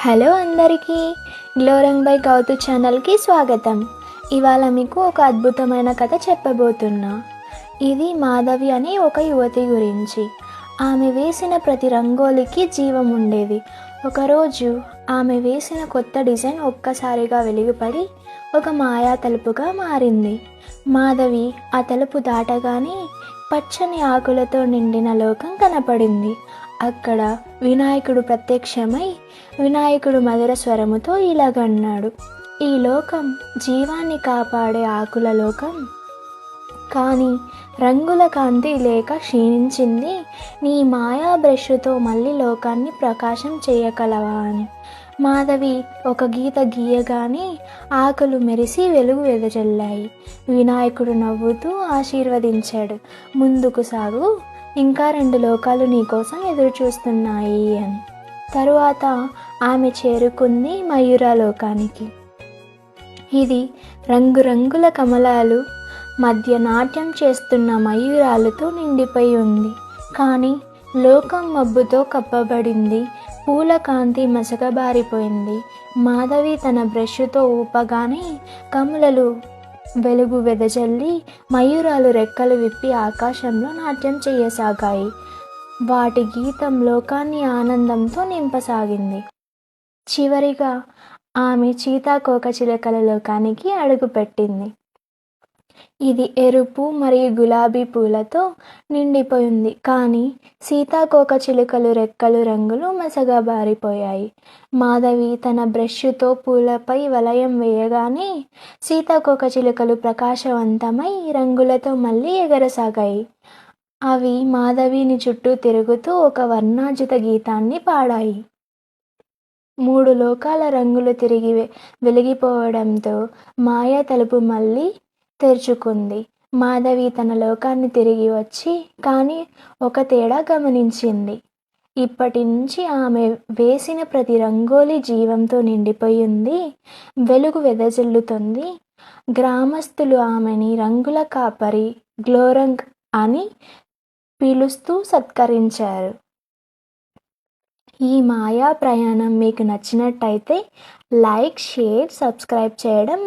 Hello అందరికీ, గ్లోరింగ్ by Gouthu ఛానల్కి స్వాగతం. ఇవాళ మీకు ఒక అద్భుతమైన కథ చెప్పబోతున్నా. ఇది మాధవి అనే ఒక యువతి గురించి. ఆమె వేసిన ప్రతి రంగోలికి జీవం ఉండేది. ఒకరోజు ఆమె వేసిన కొత్త డిజైన్ ఒక్కసారిగా వెలుగుపడి ఒక మాయా తలుపుగా మారింది. మాధవి ఆ తలుపు దాటగానే పచ్చని ఆకులతో నిండిన లోకం కనపడింది. అక్కడ వినాయకుడు ప్రత్యక్షమై వినాయకుడు మధుర స్వరముతో ఇలాగన్నాడు: ఈ లోకం జీవాన్ని కాపాడే ఆకుల లోకం, కానీ రంగుల కాంతి లేక క్షీణించింది. నీ మాయా బ్రష్తో మళ్ళీ లోకాన్ని ప్రకాశం చేయగలవా అని. మాధవి ఒక గీత గీయగానే ఆకులు మెరిసి వెలుగు వెదజల్లాయి. వినాయకుడు నవ్వుతూ ఆశీర్వదించాడు. ముందుకు సాగు, ఇంకా 2 లోకాలు నీకోసం ఎదురు చూస్తున్నాయి అని. తరువాత ఆమె చేరుకుంది మయూరాలోకానికి. ఇది రంగురంగుల కమలాలు మధ్య నాట్యం చేస్తున్న మయూరాలతో నిండిపోయి ఉంది. కానీ లోకం మబ్బుతో కప్పబడింది. పూల కాంతి మసకబారిపోయింది. మాధవి తన బ్రష్తో ఊపగానే కమలలు వెలుగు వెదజల్లి మయూరాలు రెక్కలు విప్పి ఆకాశంలో నాట్యం చేయసాగాయి. వాటి గీతం లోకాన్ని ఆనందంతో నింపసాగింది. చివరిగా ఆమె సీతాకోకచిలుకల లోకానికి అడుగుపెట్టింది. ఇది ఎరుపు మరియు గులాబీ పూలతో నిండిపోయింది. కానీ సీతాకోకచిలుకలు రెక్కలు రంగులు మసకబారిపోయాయి. మాధవి తన బ్రష్తో పూలపై వలయం వేయగానే సీతాకోకచిలుకలు ప్రకాశవంతమై రంగులతో మళ్ళీ ఎగరసాగాయి. అవి మాధవిని చుట్టూ తిరుగుతూ ఒక వర్ణాజిత గీతాన్ని పాడాయి. 3 లోకాల రంగులు తిరిగి వెలిగిపోవడంతో మాయా తలుపు మళ్ళీ తెరుచుకుంది. మాధవి తన లోకాన్ని తిరిగి వచ్చి కానీ ఒక తేడా గమనించింది. ఇప్పటి నుంచి ఆమె వేసిన ప్రతి రంగోలి జీవంతో నిండిపోయి ఉంది. వెలుగు వెదజల్లుతుంది. గ్రామస్తులు ఆమెని రంగుల కాపరి, గ్లోరంగ్ అని పిలుస్తూ సత్కరించారు. ఈ మాయా ప్రయాణం మీకు నచ్చినట్టయితే లైక్, షేర్, సబ్స్క్రైబ్ చేయడం